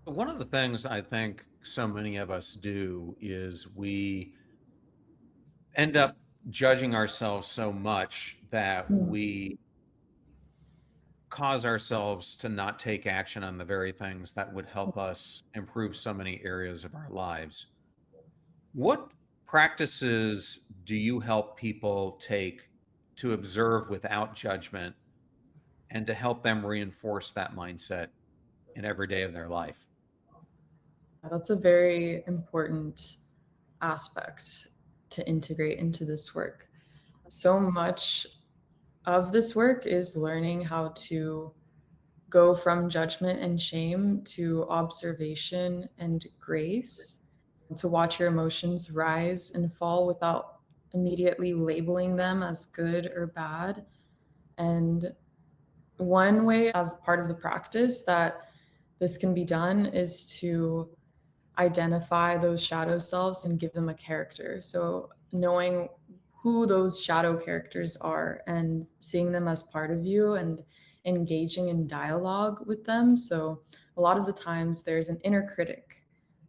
One of the things I think so many of us do is we end up judging ourselves so much that Mm. we cause ourselves to not take action on the very things that would help us improve so many areas of our lives. What practices do you help people take to observe without judgment and to help them reinforce that mindset in every day of their life? That's a very important aspect to integrate into this work. So much of this work is learning how to go from judgment and shame to observation and grace, to watch your emotions rise and fall without immediately labeling them as good or bad. And one way, as part of the practice, that this can be done is to identify those shadow selves and give them a character. So, knowing who those shadow characters are and seeing them as part of you and engaging in dialogue with them. So, a lot of the times there's an inner critic.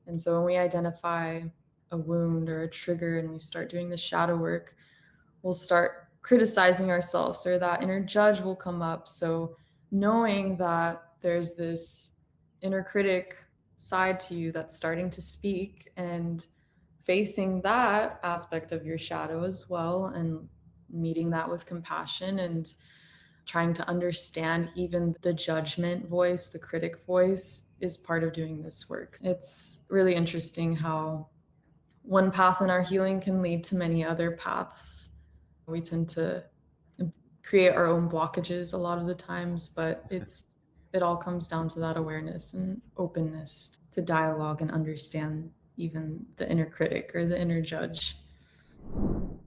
And so, when we identify a wound or a trigger and we start doing the shadow work, we'll start criticizing ourselves, or that inner judge will come up. So, knowing that there's this inner critic side to you that's starting to speak, and facing that aspect of your shadow as well, and meeting that with compassion and trying to understand even the judgment voice, the critic voice, is part of doing this work. It's really interesting how one path in our healing can lead to many other paths. We tend to create our own blockages a lot of the times, but it all comes down to that awareness and openness to dialogue and understand even the inner critic or the inner judge.